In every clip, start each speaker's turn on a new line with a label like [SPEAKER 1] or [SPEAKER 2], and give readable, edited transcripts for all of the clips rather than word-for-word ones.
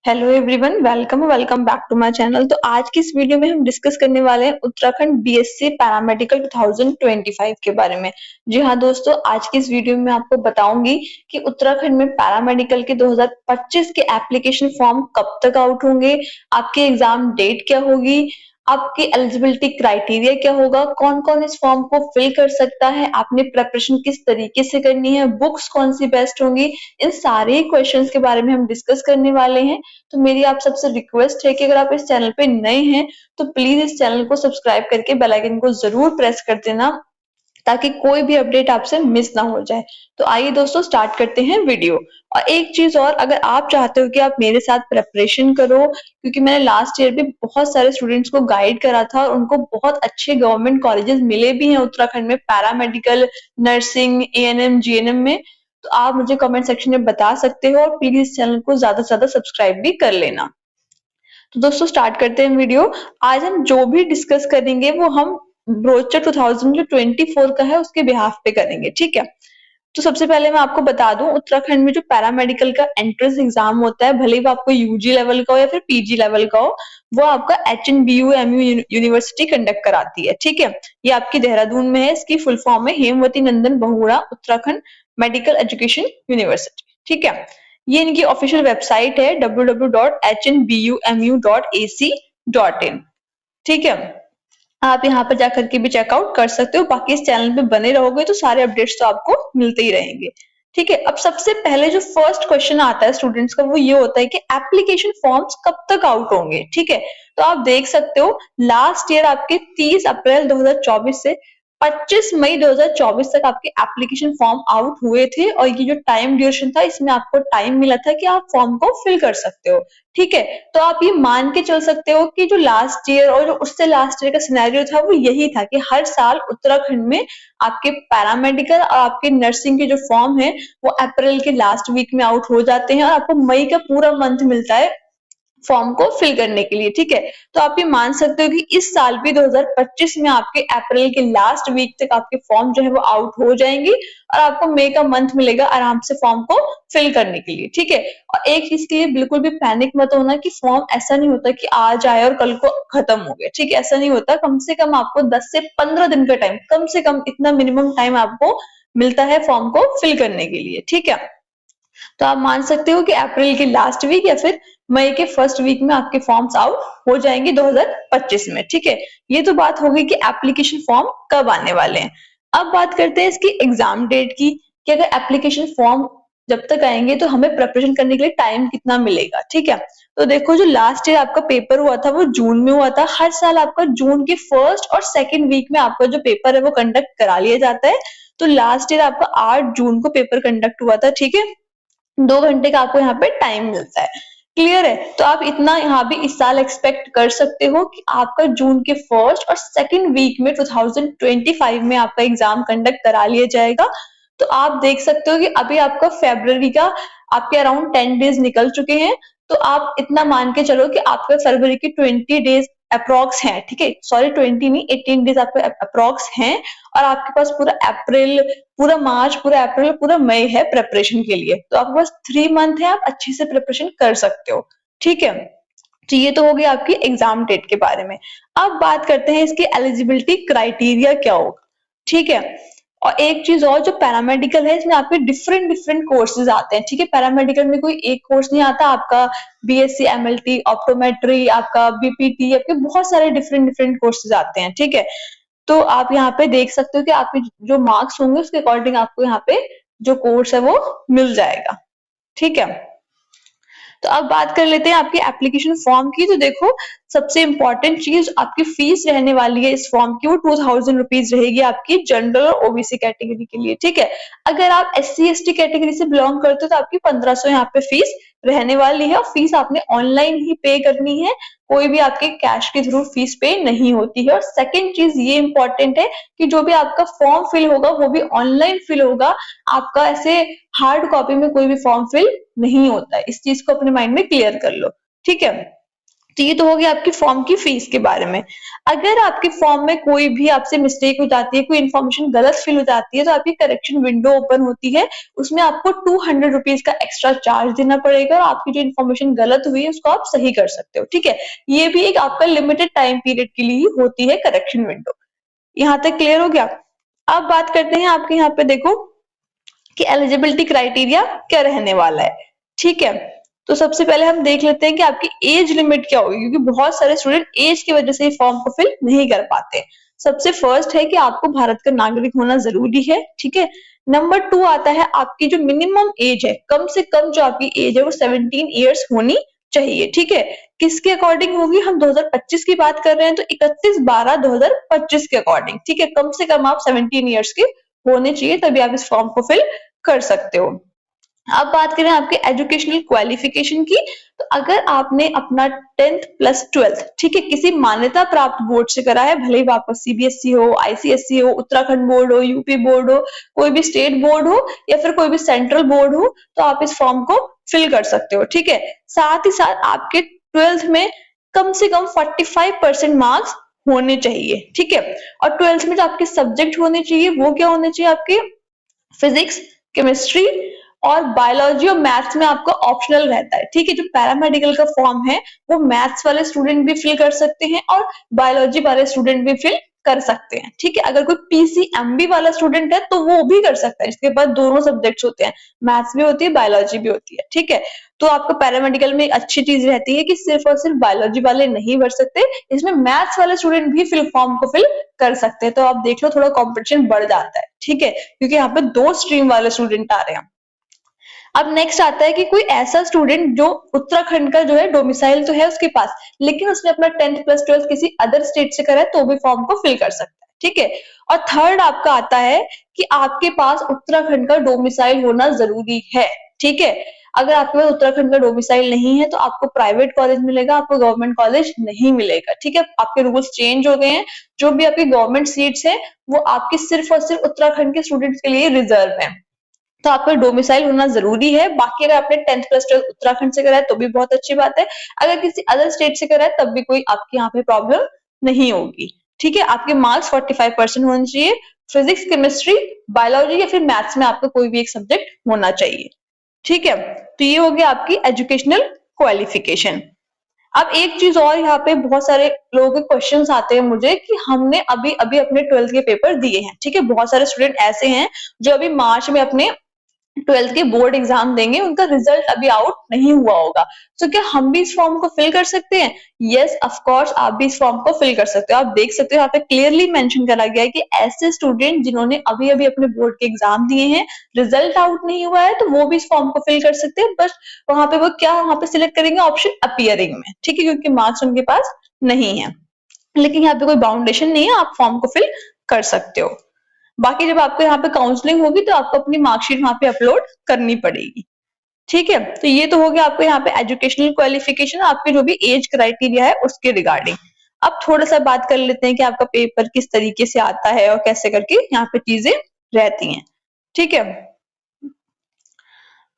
[SPEAKER 1] Hello everyone, welcome back to my channel. तो आज की इस वीडियो में हम डिस्कस करने वाले हैं उत्तराखंड बीएससी पैरामेडिकल 2025 के बारे में। जी हाँ दोस्तों, आज की इस वीडियो में आपको बताऊंगी कि उत्तराखंड में पैरामेडिकल के 2025 के एप्लीकेशन फॉर्म कब तक आउट होंगे, आपकी एग्जाम डेट क्या होगी, आपकी एलिजिबिलिटी क्राइटेरिया क्या होगा, कौन कौन इस फॉर्म को फिल कर सकता है, आपने प्रिपरेशन किस तरीके से करनी है, बुक्स कौन सी बेस्ट होंगी, इन सारे क्वेश्चंस के बारे में हम डिस्कस करने वाले हैं। तो मेरी आप सबसे रिक्वेस्ट है कि अगर आप इस चैनल पे नए हैं तो प्लीज इस चैनल को सब्सक्राइब करके बेल आइकन को जरूर प्रेस कर देना ताकि कोई भी अपडेट आपसे मिस ना हो जाए। तो आइए दोस्तों स्टार्ट करते हैं वीडियो। और एक चीज और, अगर आप चाहते हो कि आप मेरे साथ प्रिपरेशन करो, क्योंकि मैंने लास्ट ईयर भी बहुत सारे स्टूडेंट्स को गाइड करा था और उनको बहुत अच्छे गवर्नमेंट कॉलेजेस मिले भी हैं उत्तराखंड में पैरामेडिकल, नर्सिंग, एएनएम, जीएनएम में। तो आप मुझे कमेंट सेक्शन में बता सकते हो और प्लीज इस चैनल को ज्यादा से ज्यादा सब्सक्राइब भी कर लेना। तो दोस्तों स्टार्ट करते हैं वीडियो। आज हम जो भी डिस्कस करेंगे वो हम ब्रोचर 2024 का है उसके बिहाफ पे करेंगे, ठीक है। तो सबसे पहले मैं आपको बता दूं, उत्तराखंड में जो पैरामेडिकल का एंट्रेंस एग्जाम होता है, भले ही वो आपको यूजी लेवल का हो या फिर पीजी लेवल का हो, वो आपका एचएनबीयू एमयू यूनिवर्सिटी कंडक्ट कराती है, ठीक है। ये आपकी देहरादून में है, इसकी फुल फॉर्म है Hemwati Nandan Bahuguna Uttarakhand medical education university, ठीक है। ये इनकी ऑफिशियल वेबसाइट है www.hnbumumu.ac.in, ठीक है। आप यहाँ पर जाकर के भी चेकआउट कर सकते हो। बाकी इस चैनल पे बने रहोगे तो सारे अपडेट्स तो आपको मिलते ही रहेंगे, ठीक है। अब सबसे पहले जो फर्स्ट क्वेश्चन आता है स्टूडेंट्स का वो ये होता है कि एप्लीकेशन फॉर्म्स कब तक आउट होंगे, ठीक है। तो आप देख सकते हो लास्ट ईयर आपके 30 अप्रैल 2024 से 25 मई 2024 तक आपके एप्लीकेशन फॉर्म आउट हुए थे और ये जो टाइम ड्यूरेशन था इसमें आपको टाइम मिला था कि आप फॉर्म को फिल कर सकते हो, ठीक है। तो आप ये मान के चल सकते हो कि जो लास्ट ईयर और जो उससे लास्ट ईयर का सिनेरियो था वो यही था कि हर साल उत्तराखंड में आपके पैरामेडिकल और आपके नर्सिंग के जो फॉर्म है वो अप्रैल के लास्ट वीक में आउट हो जाते हैं और आपको मई का पूरा मंथ मिलता है फॉर्म को फिल करने के लिए, ठीक है। तो आप ये मान सकते हो कि इस साल भी 2025 में आपके अप्रैल के लास्ट वीक तक आपके फॉर्म जो है वो आउट हो जाएंगी और आपको मई का मंथ मिलेगा आराम से फॉर्म को फिल करने के लिए, ठीक है। और एक चीज के लिए बिल्कुल भी पैनिक मत होना कि फॉर्म ऐसा नहीं होता कि आज आए और कल को खत्म हो गया, ठीक है, ऐसा नहीं होता। कम से कम आपको 10 से 15 दिन का टाइम, कम से कम इतना मिनिमम टाइम आपको मिलता है फॉर्म को फिल करने के लिए, ठीक है। तो आप मान सकते हो कि अप्रैल के लास्ट वीक या फिर मई के फर्स्ट वीक में आपके फॉर्म्स आउट हो जाएंगे 2025 में, ठीक है। ये तो बात हो गई कि एप्लीकेशन फॉर्म कब आने वाले हैं। अब बात करते हैं इसकी एग्जाम डेट की, कि अगर एप्लीकेशन फॉर्म जब तक आएंगे तो हमें प्रिपरेशन करने के लिए टाइम कितना मिलेगा, ठीक है। तो देखो, जो लास्ट ईयर आपका पेपर हुआ था वो जून में हुआ था। हर साल आपका जून के फर्स्ट और सेकेंड वीक में आपका जो पेपर है वो कंडक्ट करा लिया जाता है। तो लास्ट ईयर आपका 8 जून को पेपर कंडक्ट हुआ था, ठीक है। 2 घंटे का आपको यहाँ पे टाइम मिलता है, क्लियर है। तो आप इतना यहाँ भी इस साल एक्सपेक्ट कर सकते हो कि आपका जून के फर्स्ट और सेकेंड वीक में 2025 में आपका एग्जाम कंडक्ट करा लिया जाएगा। तो आप देख सकते हो कि अभी आपका फरवरी का आपके अराउंड 10 डेज निकल चुके हैं। तो आप इतना मान के चलो कि आपका फरवरी के 20 डेज अप्रोक्स हैं, ठीक है, सॉरी 20 नहीं, 18 डेज आपके अप्रोक्स हैं। और आपके पास पूरा अप्रैल, पूरा मार्च, पूरा अप्रैल, पूरा मई है प्रिपरेशन के लिए। तो आपके पास 3 मंथ है, आप अच्छे से प्रिपरेशन कर सकते हो, ठीक है। तो ये तो हो गई आपकी एग्जाम डेट के बारे में। अब बात करते हैं इसकी एलिजिबिलिटी क्राइटेरिया क्या होगा, ठीक है। और एक चीज और, जो पैरामेडिकल है इसमें आपके डिफरेंट डिफरेंट कोर्सेज आते हैं, ठीक है। पैरामेडिकल में कोई एक कोर्स नहीं आता, आपका बीएससी एमएलटी, ऑप्टोमेट्री, आपका बीपीटी, आपके बहुत सारे डिफरेंट डिफरेंट कोर्सेज आते हैं, ठीक है। तो आप यहाँ पे देख सकते हो कि आपके जो मार्क्स होंगे उसके अकॉर्डिंग आपको यहाँ पे जो कोर्स है वो मिल जाएगा, ठीक है। तो अब बात कर लेते हैं आपकी एप्लीकेशन फॉर्म की। तो देखो, सबसे इंपॉर्टेंट चीज आपकी फीस रहने वाली है इस फॉर्म की, वो 2000 रुपीज रहेगी आपकी जनरल और ओबीसी कैटेगरी के लिए, ठीक है। अगर आप एससी एसटी कैटेगरी से बिलोंग करते हो तो आपकी 1500 यहाँ पे फीस रहने वाली है। और फीस आपने ऑनलाइन ही पे करनी है, कोई भी आपके कैश के थ्रू फीस पे नहीं होती है। और सेकेंड चीज ये इंपॉर्टेंट है कि जो भी आपका फॉर्म फिल होगा वो भी ऑनलाइन फिल होगा, आपका ऐसे हार्ड कॉपी में कोई भी फॉर्म फिल नहीं होता है। इस चीज को अपने माइंड में क्लियर कर लो, ठीक है। तो ये तो हो गया आपकी फॉर्म की फीस के बारे में। अगर आपके फॉर्म में कोई भी आपसे मिस्टेक हो जाती है, कोई इन्फॉर्मेशन गलत फिल हो जाती है, तो आपकी करेक्शन विंडो ओपन होती है। उसमें आपको 200 रुपीज का एक्स्ट्रा चार्ज देना पड़ेगा और आपकी जो इन्फॉर्मेशन गलत हुई है उसको आप सही कर सकते हो। ठीक है, ये भी एक आपका लिमिटेड टाइम पीरियड के लिए ही होती है करेक्शन विंडो। यहाँ तक क्लियर हो गया। अब बात करते हैं आपके यहाँ पे देखो कि एलिजिबिलिटी क्राइटेरिया क्या रहने वाला है। ठीक है, तो सबसे पहले हम देख लेते हैं कि आपकी एज लिमिट क्या होगी, क्योंकि बहुत सारे स्टूडेंट एज की वजह से फॉर्म को फिल नहीं कर पाते। सबसे फर्स्ट है कि आपको भारत का नागरिक होना जरूरी है। ठीक है, नंबर 2 आता है आपकी जो मिनिमम एज है, कम से कम जो आपकी एज है वो 17 ईयर्स होनी चाहिए। ठीक है, किसके अकॉर्डिंग होगी, हम 2025 की बात कर रहे हैं तो 31/12/2025 के अकॉर्डिंग। ठीक है, कम से कम आप 17 ईयर्स के होने चाहिए, तभी आप इस फॉर्म को फिल कर सकते हो। अब बात करें आपके एजुकेशनल क्वालिफिकेशन की, तो अगर आपने अपना 10th प्लस 12th ठीक है किसी मान्यता प्राप्त बोर्ड से करा है, भले ही वो आपका सीबीएसई हो, आईसीएसई हो, उत्तराखंड बोर्ड हो, यूपी बोर्ड हो, कोई भी स्टेट बोर्ड हो या फिर कोई भी सेंट्रल बोर्ड हो, तो आप इस फॉर्म को फिल कर सकते हो। ठीक है, साथ ही साथ आपके 12th में कम से कम 45% मार्क्स होने चाहिए। ठीक है, और 12th में जो आपके सब्जेक्ट होने चाहिए वो क्या होने चाहिए, आपके फिजिक्स, केमिस्ट्री और बायोलॉजी और मैथ्स में आपका ऑप्शनल रहता है। ठीक है, जो पैरामेडिकल का फॉर्म है वो मैथ्स वाले स्टूडेंट भी फिल कर सकते हैं और बायोलॉजी वाले स्टूडेंट भी फिल कर सकते हैं। ठीक है, अगर कोई पीसीएमबी वाला स्टूडेंट है तो वो भी कर सकता है, इसके पास दोनों सब्जेक्ट्स होते हैं, मैथ्स भी होती है, बायोलॉजी भी होती है। ठीक है, तो आपको पैरामेडिकल में एक अच्छी चीज रहती है कि सिर्फ और सिर्फ बायोलॉजी वाले नहीं भर सकते, इसमें मैथ्स वाले स्टूडेंट भी फिल फॉर्म को फिल कर सकते हैं। तो आप देख लो थोड़ा कॉम्पिटिशन बढ़ जाता है। ठीक है, क्योंकि यहाँ पे 2 स्ट्रीम वाले स्टूडेंट आ रहे हैं। अब नेक्स्ट आता है कि कोई ऐसा स्टूडेंट जो उत्तराखंड का जो है डोमिसाइल तो है उसके पास, लेकिन उसने अपना 10th प्लस 12th किसी अदर स्टेट से करा है तो भी फॉर्म को फिल कर सकता है। ठीक है, और थर्ड आपका आता है कि आपके पास उत्तराखंड का डोमिसाइल होना जरूरी है। ठीक है, अगर आपके पास उत्तराखंड का डोमिसाइल नहीं है तो आपको प्राइवेट कॉलेज मिलेगा, आपको गवर्नमेंट कॉलेज नहीं मिलेगा। ठीक है, आपके रूल्स चेंज हो गए हैं, जो भी आपकी गवर्नमेंट सीट्स है वो आपकी सिर्फ और सिर्फ उत्तराखंड के स्टूडेंट्स के लिए रिजर्व है, तो आपका डोमिसाइल होना जरूरी है। बाकी अगर आपने 10th प्लस 12th उत्तराखंड से करा है तो भी बहुत अच्छी बात है, अगर किसी अदर स्टेट से करा है तब भी कोई आपके यहाँ पे प्रॉब्लम नहीं होगी। ठीक है, आपके मार्क्स 45% होने चाहिए, फिजिक्स, केमिस्ट्री, बायोलॉजी या फिर मैथ्स में आपका कोई भी एक सब्जेक्ट होना चाहिए। ठीक है, तो ये हो गया आपकी एजुकेशनल क्वालिफिकेशन। अब एक चीज और, यहाँ पे बहुत सारे लोगों के क्वेश्चंस आते हैं मुझे कि हमने अभी अभी अपने 12th के पेपर दिए हैं। ठीक है, बहुत सारे स्टूडेंट ऐसे हैं जो अभी मार्च में अपने 12th के बोर्ड एग्जाम देंगे, उनका रिजल्ट अभी आउट नहीं हुआ होगा, तो क्या हम भी इस फॉर्म को फिल कर सकते हैं? यस, ऑफ कोर्स आप भी इस फॉर्म को फिल कर सकते हो। आप देख सकते हो यहाँ पे क्लियरली मेंशन करा गया है कि ऐसे स्टूडेंट जिन्होंने अभी अभी अपने बोर्ड के एग्जाम दिए हैं, रिजल्ट आउट नहीं हुआ है, तो वो भी इस फॉर्म को फिल कर सकते हैं। बस वहां पे वो क्या वहां पे सिलेक्ट करेंगे ऑप्शन अपीयरिंग में। ठीक है, क्योंकि मार्क्स उनके पास नहीं है, लेकिन यहाँ पे कोई बाउंडेशन नहीं है, आप फॉर्म को फिल कर सकते हो। बाकी जब आपको यहाँ पे काउंसलिंग होगी तो आपको अपनी मार्कशीट वहां पे अपलोड करनी पड़ेगी। ठीक है, तो ये तो हो गया आपको यहाँ पे एजुकेशनल क्वालिफिकेशन, आपके जो भी एज क्राइटेरिया है उसके रिगार्डिंग। अब थोड़ा सा बात कर लेते हैं कि आपका पेपर किस तरीके से आता है और कैसे करके यहाँ पे चीजें रहती हैं। ठीक है,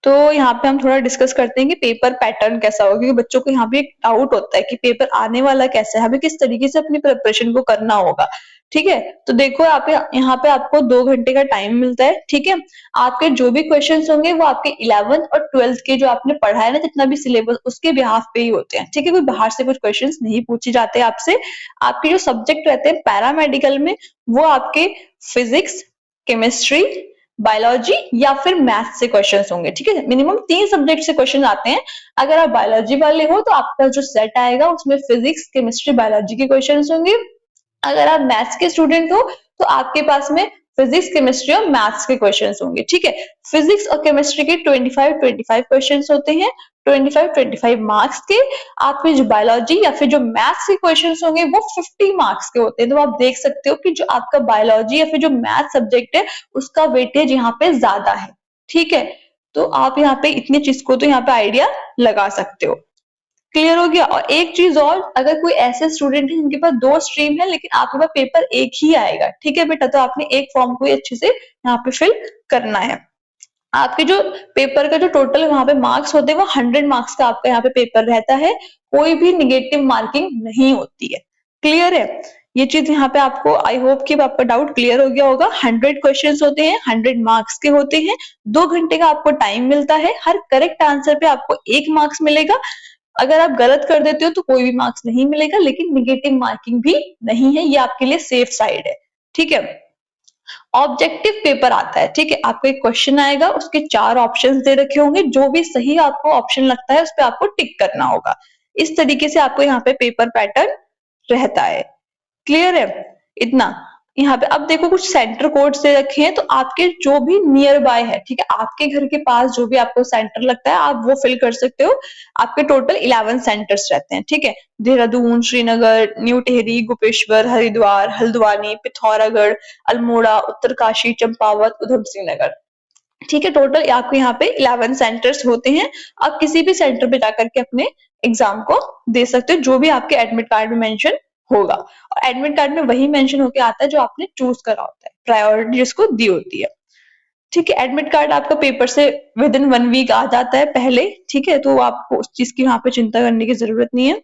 [SPEAKER 1] तो यहाँ पे हम थोड़ा डिस्कस करते हैं कि पेपर पैटर्न कैसा होगा, क्योंकि बच्चों को यहाँ पे एक डाउट होता है कि पेपर आने वाला कैसा है, हमें किस तरीके से अपनी प्रिपरेशन को करना होगा। ठीक है, तो देखो आप यहाँ पे आपको 2 घंटे का टाइम मिलता है। ठीक है, आपके जो भी क्वेश्चंस होंगे वो आपके 11th और 12th के जो आपने पढ़ा है ना, जितना भी सिलेबस उसके बिहाफ पे ही होते हैं। ठीक है, कोई बाहर से कुछ क्वेश्चन नहीं पूछे जाते आपसे। आपके जो सब्जेक्ट रहते हैं पैरामेडिकल में, वो आपके फिजिक्स, केमिस्ट्री, बायोलॉजी या फिर मैथ से क्वेश्चंस होंगे। ठीक है, मिनिमम 3 सब्जेक्ट से क्वेश्चन आते हैं। अगर आप बायोलॉजी वाले हो तो आपका जो सेट आएगा उसमें फिजिक्स, केमिस्ट्री, बायोलॉजी के क्वेश्चंस होंगे। अगर आप मैथ्स के स्टूडेंट हो तो आपके पास में फिजिक्स, केमिस्ट्री और मैथ्स के क्वेश्चंस होंगे। ठीक है, फिजिक्स और केमिस्ट्री के 25 क्वेश्चंस होते हैं, 25 मार्क्स के। आपके जो बायोलॉजी या फिर जो मैथ्स के क्वेश्चंस होंगे वो 50 मार्क्स के होते हैं। तो आप देख सकते हो कि जो आपका बायोलॉजी या फिर जो मैथ सब्जेक्ट है उसका वेटेज यहाँ पे ज्यादा है। ठीक है, तो आप यहाँ पे इतनी चीज को तो यहाँ पे आइडिया लगा सकते हो। क्लियर हो गया। और एक चीज और, अगर कोई ऐसे स्टूडेंट है जिनके पास 2 स्ट्रीम है लेकिन आपके पास पेपर एक ही आएगा, ठीक है बेटा, तो आपने एक फॉर्म को अच्छे से यहाँ पे फिल करना है। आपके जो पेपर का जो टोटल वहां पे मार्क्स होते हैं वो 100 मार्क्स का आपका यहाँ पे पेपर रहता है, कोई भी निगेटिव मार्किंग नहीं होती है। क्लियर है? ये चीज यहाँ पे आपको, आई होप कि आपका डाउट क्लियर हो गया होगा। 100 क्वेश्चंस होते हैं, 100 मार्क्स के होते हैं, 2 घंटे का आपको टाइम मिलता है, हर करेक्ट आंसर पे आपको 1 मार्क्स मिलेगा। अगर आप गलत कर देते हो तो कोई भी मार्क्स नहीं मिलेगा, लेकिन निगेटिव मार्किंग भी नहीं है, ये आपके लिए सेफ साइड है। ठीक है? ऑब्जेक्टिव पेपर आता है, ठीक है, आपको एक क्वेश्चन आएगा, उसके 4 ऑप्शंस दे रखे होंगे, जो भी सही आपको ऑप्शन लगता है उस पे आपको टिक करना होगा। इस तरीके से आपको यहाँ पे पेपर पैटर्न रहता है। क्लियर है? इतना। यहाँ पे अब देखो कुछ सेंटर कोड्स दे रखे हैं, तो आपके जो भी नियर बाय है, ठीक है, आपके घर के पास जो भी आपको सेंटर लगता है आप वो फिल कर सकते हो। आपके टोटल 11 सेंटर्स रहते हैं, ठीक है, देहरादून, श्रीनगर, न्यू टिहरी, गोपेश्वर, हरिद्वार, हल्द्वानी, पिथौरागढ़, अल्मोड़ा, उत्तरकाशी, चंपावत, उधम सिंह नगर। ठीक है, टोटल आपके यहाँ पे 11 सेंटर्स होते हैं। आप किसी भी सेंटर पे जाकर के अपने एग्जाम को दे सकते हो, जो भी आपके एडमिट कार्ड में मेंशन होगा। और एडमिट कार्ड में वही मेंशन होके आता है जो आपने चूज करा होता है, प्रायोरिटी जिसको दी होती है। ठीक है, एडमिट कार्ड आपका पेपर से विद इन 1 वीक आ जाता है पहले। ठीक है, तो आपको उस चीज की वहां पे चिंता करने की जरूरत नहीं है।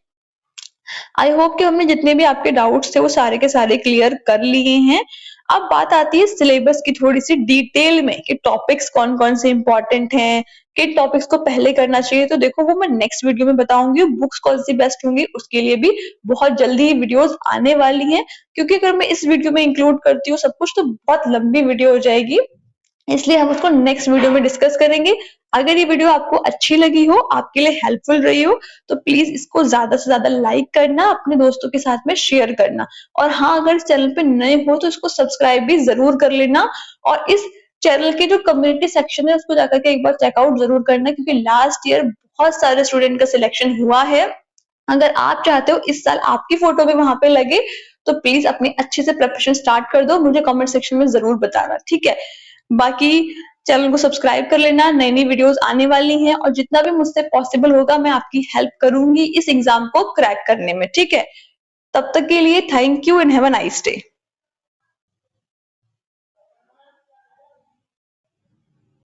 [SPEAKER 1] आई होप कि हमने जितने भी आपके डाउट्स थे वो सारे के सारे क्लियर कर लिए हैं। अब बात आती है सिलेबस की थोड़ी सी डिटेल में, कि टॉपिक्स कौन कौन से इंपॉर्टेंट हैं, किन टॉपिक्स को पहले करना चाहिए। तो देखो वो मैं नेक्स्ट वीडियो में बताऊंगी। बुक्स कौन सी बेस्ट होंगी उसके लिए भी बहुत जल्दी ही वीडियोस आने वाली हैं, क्योंकि अगर मैं इस वीडियो में इंक्लूड करती हूँ सब कुछ तो बहुत लंबी वीडियो हो जाएगी, इसलिए हम उसको नेक्स्ट वीडियो में डिस्कस करेंगे। अगर ये वीडियो आपको अच्छी लगी हो, आपके लिए हेल्पफुल रही हो, तो प्लीज इसको ज्यादा से ज्यादा लाइक करना, अपने दोस्तों के साथ में शेयर करना। और हाँ, अगर इस चैनल पे नए हो तो इसको सब्सक्राइब भी जरूर कर लेना। और इस चैनल के जो कम्युनिटी सेक्शन है उसको जाकर के एक बार चेकआउट जरूर करना, क्योंकि लास्ट ईयर बहुत सारे स्टूडेंट का सिलेक्शन हुआ है। अगर आप चाहते हो इस साल आपकी फोटो भी वहां पे लगे, तो प्लीज अपनी अच्छे से प्रिपरेशन स्टार्ट कर दो, मुझे कमेंट सेक्शन में जरूर बताना। ठीक है, बाकी चैनल को सब्सक्राइब कर लेना, नई नई वीडियोस आने वाली हैं, और जितना भी मुझसे पॉसिबल होगा मैं आपकी हेल्प करूंगी इस एग्जाम को क्रैक करने में। ठीक है, तब तक के लिए thank you and have a nice day.